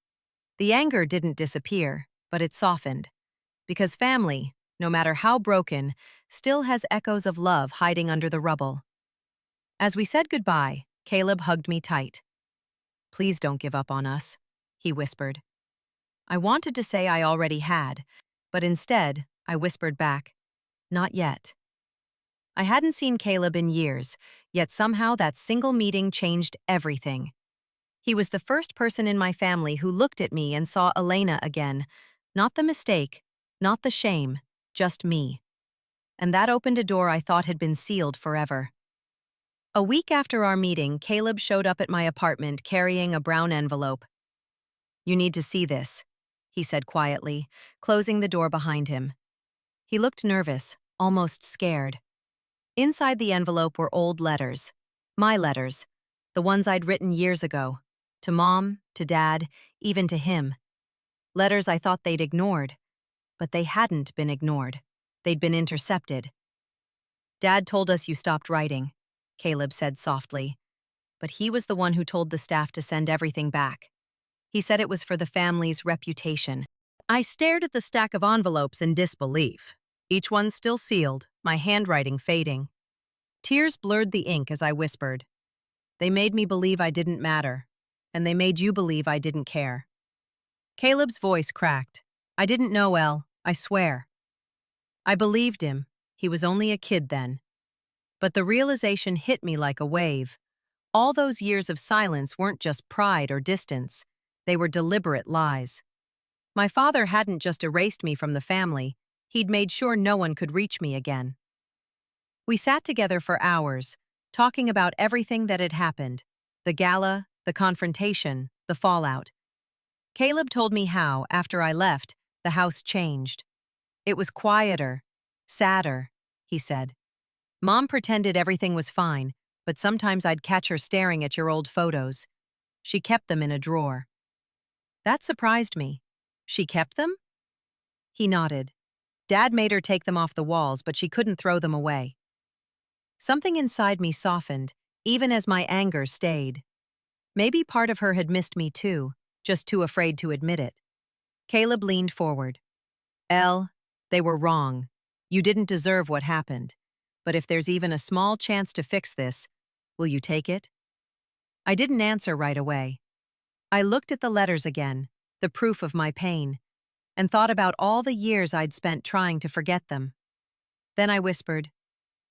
The anger didn't disappear, but it softened. Because family, no matter how broken, still has echoes of love hiding under the rubble. As we said goodbye, Caleb hugged me tight. "Please don't give up on us," he whispered. I wanted to say I already had, but instead, I whispered back, "Not yet." I hadn't seen Caleb in years, yet somehow that single meeting changed everything. He was the first person in my family who looked at me and saw Elena again. Not the mistake, not the shame, just me. And that opened a door I thought had been sealed forever. A week after our meeting, Caleb showed up at my apartment carrying a brown envelope. "You need to see this," he said quietly, closing the door behind him. He looked nervous, almost scared. Inside the envelope were old letters. My letters. The ones I'd written years ago. To Mom, to Dad, even to him. Letters I thought they'd ignored. But they hadn't been ignored. They'd been intercepted. "Dad told us you stopped writing," Caleb said softly. But he was the one who told the staff to send everything back. He said it was for the family's reputation. I stared at the stack of envelopes in disbelief. Each one still sealed, my handwriting fading. Tears blurred the ink as I whispered. "They made me believe I didn't matter, and they made you believe I didn't care." Caleb's voice cracked. "I didn't know, Elle, I swear." I believed him. He was only a kid then. But the realization hit me like a wave. All those years of silence weren't just pride or distance. They were deliberate lies. My father hadn't just erased me from the family. He'd made sure no one could reach me again. We sat together for hours, talking about everything that had happened. The gala, the confrontation, the fallout. Caleb told me how, after I left, the house changed. It was quieter, sadder, he said. "Mom pretended everything was fine, but sometimes I'd catch her staring at your old photos. She kept them in a drawer." That surprised me. "She kept them?" He nodded. "Dad made her take them off the walls, but she couldn't throw them away." Something inside me softened, even as my anger stayed. Maybe part of her had missed me too, just too afraid to admit it. Caleb leaned forward. "Elle, they were wrong. You didn't deserve what happened. But if there's even a small chance to fix this, will you take it?" I didn't answer right away. I looked at the letters again, the proof of my pain, and thought about all the years I'd spent trying to forget them. Then I whispered,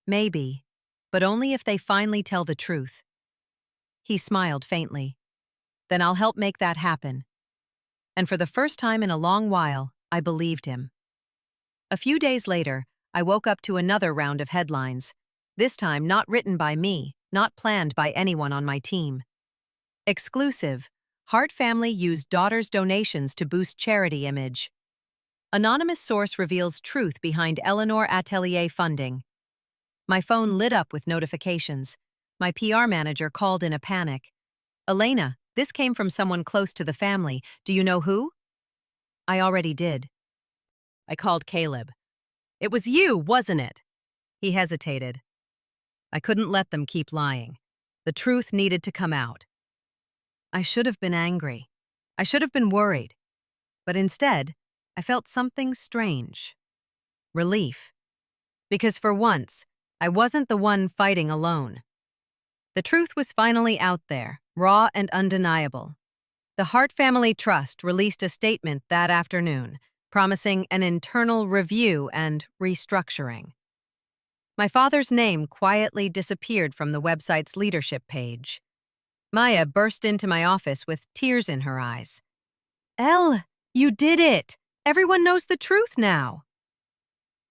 "Maybe, but only if they finally tell the truth." He smiled faintly. "Then I'll help make that happen." And for the first time in a long while, I believed him. A few days later, I woke up to another round of headlines. This time not written by me, not planned by anyone on my team. Exclusive. Hart family used daughter's donations to boost charity image. Anonymous source reveals truth behind Eleanor Atelier funding. My phone lit up with notifications. My PR manager called in a panic. Elena, this came from someone close to the family. Do you know who? I already did. I called Caleb. It was you, wasn't it? He hesitated. I couldn't let them keep lying. The truth needed to come out. I should have been angry. I should have been worried. But instead, I felt something strange. Relief. Because for once, I wasn't the one fighting alone. The truth was finally out there, raw and undeniable. The Hart Family Trust released a statement that afternoon, promising an internal review and restructuring. My father's name quietly disappeared from the website's leadership page. Maya burst into my office with tears in her eyes. Elle, you did it! Everyone knows the truth now.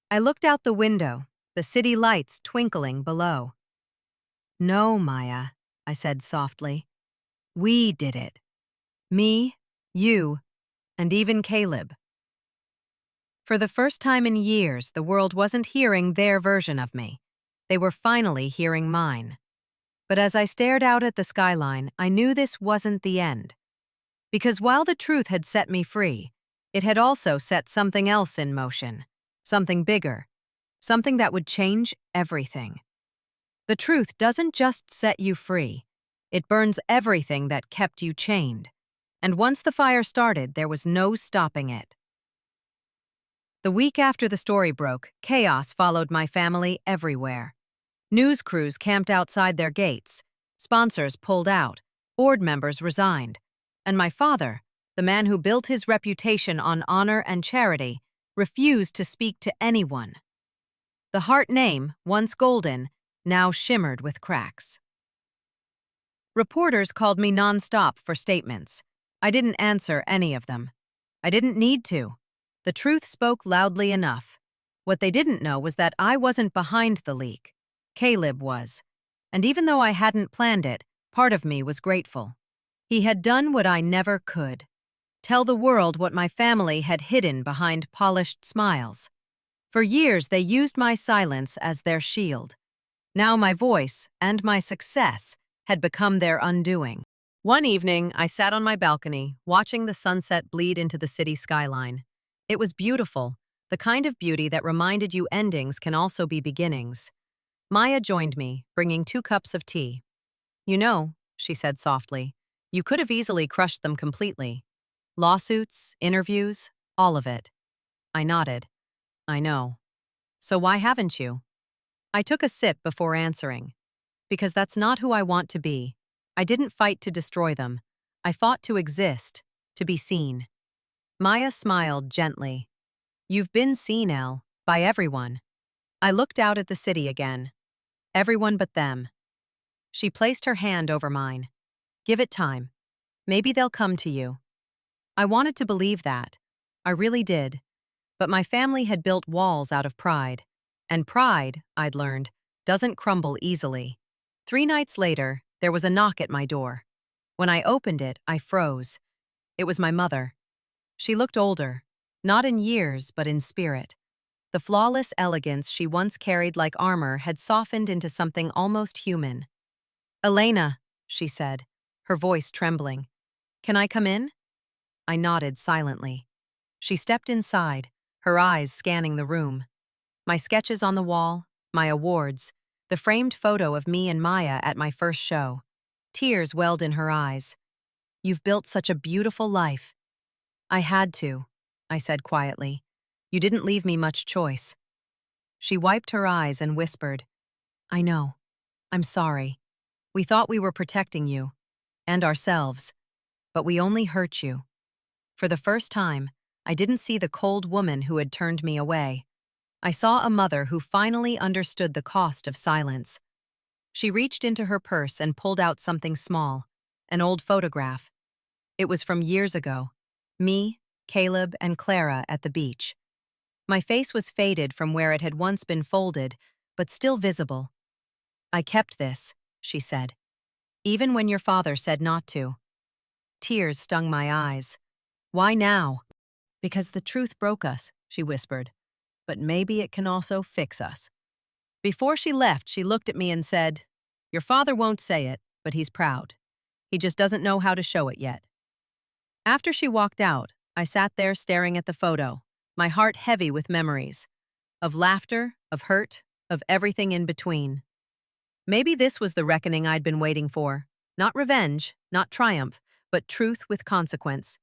I looked out the window, the city lights twinkling below. No, Maya, I said softly. We did it. Me, you, and even Caleb. For the first time in years, the world wasn't hearing their version of me. They were finally hearing mine. But as I stared out at the skyline, I knew this wasn't the end. Because while the truth had set me free, it had also set something else in motion, something bigger, something that would change everything. The truth doesn't just set you free, it burns everything that kept you chained. And once the fire started, there was no stopping it. The week after the story broke, chaos followed my family everywhere. News crews camped outside their gates, sponsors pulled out, board members resigned, and my father, the man who built his reputation on honor and charity, refused to speak to anyone. The Hart name, once golden, now shimmered with cracks. Reporters called me nonstop for statements. I didn't answer any of them. I didn't need to. The truth spoke loudly enough. What they didn't know was that I wasn't behind the leak. Caleb was. And even though I hadn't planned it, part of me was grateful. He had done what I never could. Tell the world what my family had hidden behind polished smiles. For years, they used my silence as their shield. Now my voice and my success had become their undoing. One evening, I sat on my balcony, watching the sunset bleed into the city skyline. It was beautiful, the kind of beauty that reminded you endings can also be beginnings. Maya joined me, bringing 2 cups of tea. You know, she said softly, you could have easily crushed them completely. Lawsuits, interviews, all of it. I nodded. I know. So why haven't you? I took a sip before answering. Because that's not who I want to be. I didn't fight to destroy them. I fought to exist, to be seen. Maya smiled gently. You've been seen, Elle, by everyone. I looked out at the city again. Everyone but them. She placed her hand over mine. Give it time. Maybe they'll come to you. I wanted to believe that. I really did. But my family had built walls out of pride. And pride, I'd learned, doesn't crumble easily. 3 nights later, there was a knock at my door. When I opened it, I froze. It was my mother. She looked older, not in years, but in spirit. The flawless elegance she once carried like armor had softened into something almost human. Elena, she said, her voice trembling. Can I come in? I nodded silently. She stepped inside, her eyes scanning the room. My sketches on the wall, my awards, the framed photo of me and Maya at my first show. Tears welled in her eyes. You've built such a beautiful life. I had to, I said quietly. You didn't leave me much choice. She wiped her eyes and whispered, I know. I'm sorry. We thought we were protecting you, and ourselves, but we only hurt you. For the first time, I didn't see the cold woman who had turned me away. I saw a mother who finally understood the cost of silence. She reached into her purse and pulled out something small, an old photograph. It was from years ago. Me, Caleb, and Clara at the beach. My face was faded from where it had once been folded, but still visible. I kept this, she said, even when your father said not to. Tears stung my eyes. Why now? Because the truth broke us, she whispered. But maybe it can also fix us. Before she left, she looked at me and said, Your father won't say it, but he's proud. He just doesn't know how to show it yet. After she walked out, I sat there staring at the photo, my heart heavy with memories. Of laughter, of hurt, of everything in between. Maybe this was the reckoning I'd been waiting for. Not revenge, not triumph, but truth with consequence.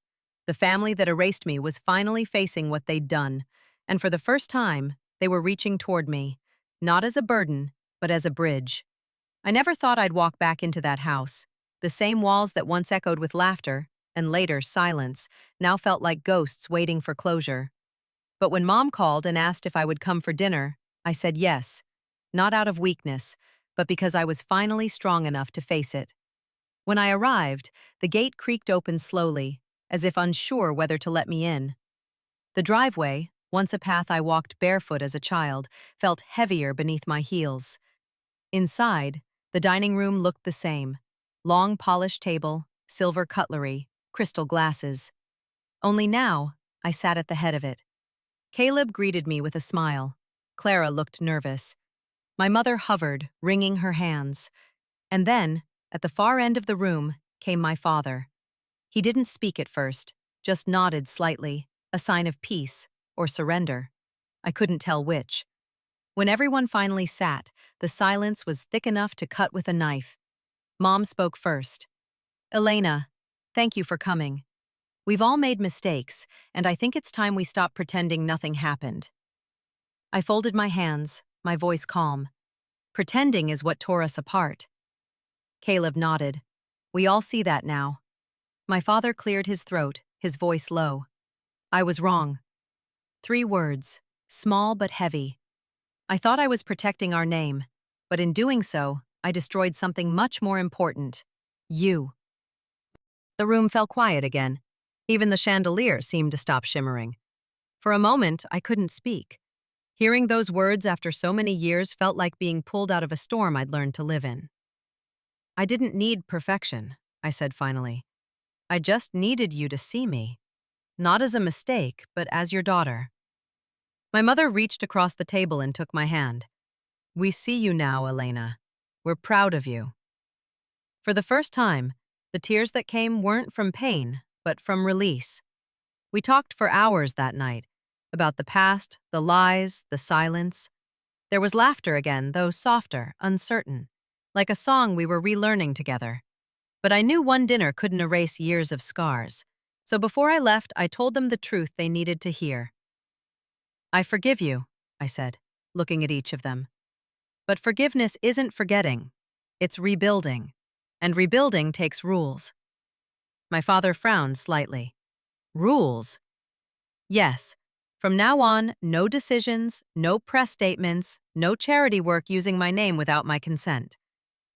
The family that erased me was finally facing what they'd done, and for the first time, they were reaching toward me, not as a burden, but as a bridge. I never thought I'd walk back into that house. The same walls that once echoed with laughter, and later silence, now felt like ghosts waiting for closure. But when Mom called and asked if I would come for dinner, I said yes, not out of weakness, but because I was finally strong enough to face it. When I arrived, the gate creaked open slowly, as if unsure whether to let me in. The driveway, once a path I walked barefoot as a child, felt heavier beneath my heels. Inside, the dining room looked the same. Long polished table, silver cutlery, crystal glasses. Only now, I sat at the head of it. Caleb greeted me with a smile. Clara looked nervous. My mother hovered, wringing her hands. And then, at the far end of the room, came my father. He didn't speak at first, just nodded slightly, a sign of peace or surrender. I couldn't tell which. When everyone finally sat, the silence was thick enough to cut with a knife. Mom spoke first. Elena, thank you for coming. We've all made mistakes, and I think it's time we stop pretending nothing happened. I folded my hands, my voice calm. Pretending is what tore us apart. Caleb nodded. We all see that now. My father cleared his throat, his voice low. I was wrong. 3 words, small but heavy. I thought I was protecting our name, but in doing so, I destroyed something much more important. You. The room fell quiet again. Even the chandelier seemed to stop shimmering. For a moment, I couldn't speak. Hearing those words after so many years felt like being pulled out of a storm I'd learned to live in. I didn't need perfection, I said finally. I just needed you to see me. Not as a mistake, but as your daughter. My mother reached across the table and took my hand. We see you now, Elena. We're proud of you. For the first time, the tears that came weren't from pain, but from release. We talked for hours that night, about the past, the lies, the silence. There was laughter again, though softer, uncertain, like a song we were relearning together. But I knew one dinner couldn't erase years of scars. So before I left, I told them the truth they needed to hear. I forgive you, I said, looking at each of them. But forgiveness isn't forgetting. It's rebuilding. And rebuilding takes rules. My father frowned slightly. Rules? Yes. From now on, no decisions, no press statements, no charity work using my name without my consent.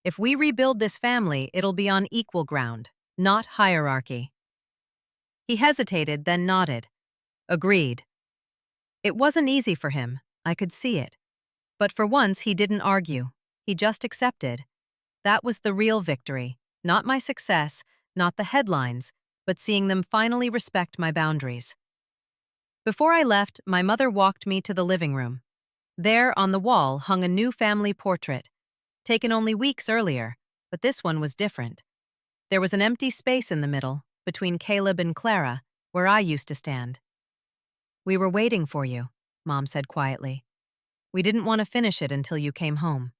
If we rebuild this family, it'll be on equal ground, not hierarchy. He hesitated, then nodded. Agreed. It wasn't easy for him, I could see it. But for once, he didn't argue. He just accepted. That was the real victory, not my success, not the headlines, but seeing them finally respect my boundaries. Before I left, my mother walked me to the living room. There, on the wall, hung a new family portrait, taken only weeks earlier, but this one was different. There was an empty space in the middle, between Caleb and Clara, where I used to stand. We were waiting for you, Mom said quietly. We didn't want to finish it until you came home.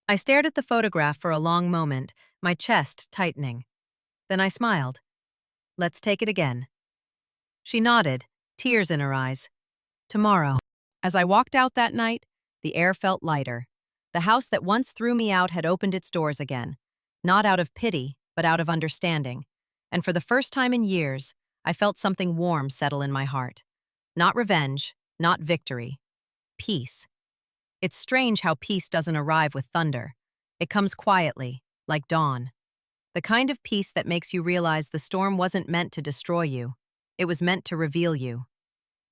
I stared at the photograph for a long moment, my chest tightening. Then I smiled. Let's take it again. She nodded, tears in her eyes. Tomorrow. As I walked out that night, the air felt lighter. The house that once threw me out had opened its doors again, not out of pity, but out of understanding. And for the first time in years, I felt something warm settle in my heart. Not revenge, not victory. Peace. It's strange how peace doesn't arrive with thunder. It comes quietly, like dawn. The kind of peace that makes you realize the storm wasn't meant to destroy you. It was meant to reveal you.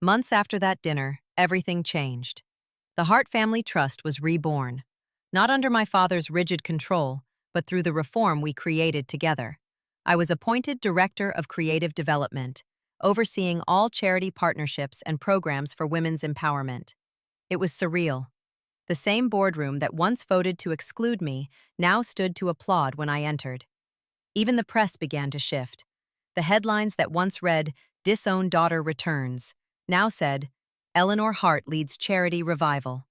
Months after that dinner, everything changed. The Hart family trust was reborn. not under my father's rigid control, but through the reform we created together. I was appointed Director of Creative Development, overseeing all charity partnerships and programs for women's empowerment. It was surreal. The same boardroom that once voted to exclude me now stood to applaud when I entered. Even the press began to shift. The headlines that once read, "Disowned Daughter Returns," now said, "Elena Hart leads charity revival."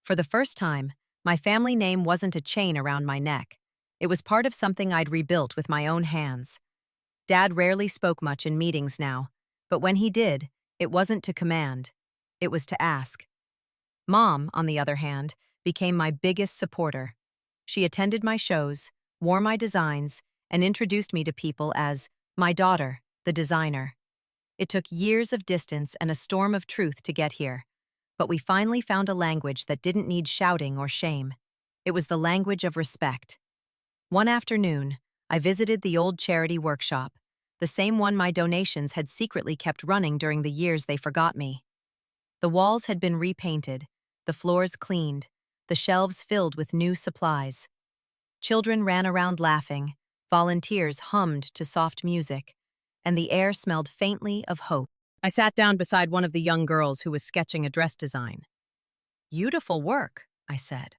For the first time, my family name wasn't a chain around my neck. It was part of something I'd rebuilt with my own hands. Dad rarely spoke much in meetings now, but when he did, it wasn't to command. It was to ask. Mom, on the other hand, became my biggest supporter. She attended my shows, wore my designs, and introduced me to people as my daughter, the designer. It took years of distance and a storm of truth to get here, but we finally found a language that didn't need shouting or shame. It was the language of respect. One afternoon, I visited the old charity workshop, the same one my donations had secretly kept running during the years they forgot me. The walls had been repainted, the floors cleaned, the shelves filled with new supplies. Children ran around laughing, volunteers hummed to soft music, and the air smelled faintly of hope. I sat down beside one of the young girls who was sketching a dress design. "Beautiful work," I said.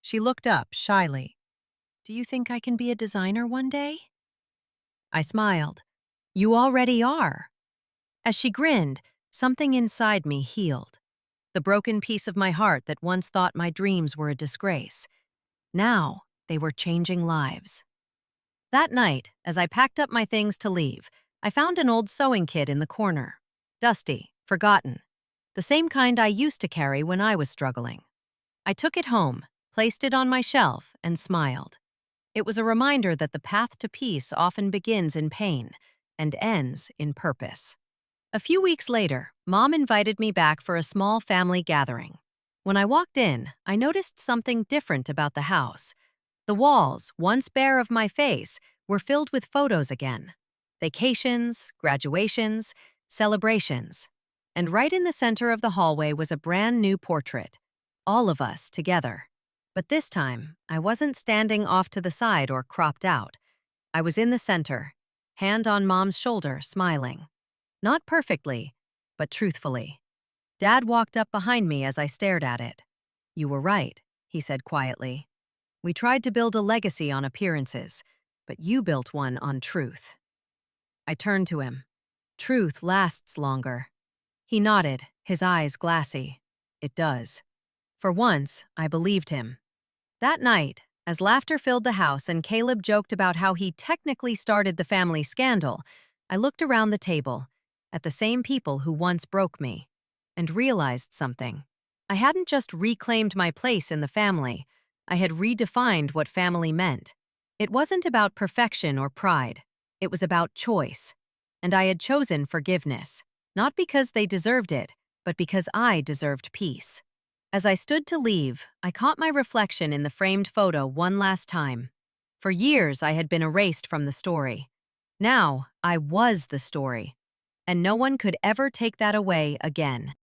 She looked up shyly. "Do you think I can be a designer one day?" I smiled. "You already are." As she grinned, something inside me healed. The broken piece of my heart that once thought my dreams were a disgrace. Now, they were changing lives. That night, as I packed up my things to leave, I found an old sewing kit in the corner. Dusty, forgotten. The same kind I used to carry when I was struggling. I took it home, placed it on my shelf, and smiled. It was a reminder that the path to peace often begins in pain and ends in purpose. A few weeks later, Mom invited me back for a small family gathering. When I walked in, I noticed something different about the house. The walls, once bare of my face, were filled with photos again. Vacations, graduations, celebrations. And right in the center of the hallway was a brand new portrait. All of us together. But this time, I wasn't standing off to the side or cropped out. I was in the center, hand on Mom's shoulder, smiling. Not perfectly, but truthfully. Dad walked up behind me as I stared at it. "You were right," he said quietly. "We tried to build a legacy on appearances, but you built one on truth." I turned to him. "Truth lasts longer." He nodded, his eyes glassy. "It does." For once, I believed him. That night, as laughter filled the house and Caleb joked about how he technically started the family scandal, I looked around the table, at the same people who once broke me, and realized something. I hadn't just reclaimed my place in the family, I had redefined what family meant. It wasn't about perfection or pride, it was about choice. And I had chosen forgiveness, not because they deserved it, but because I deserved peace. As I stood to leave, I caught my reflection in the framed photo one last time. For years, I had been erased from the story. Now, I was the story. And no one could ever take that away again.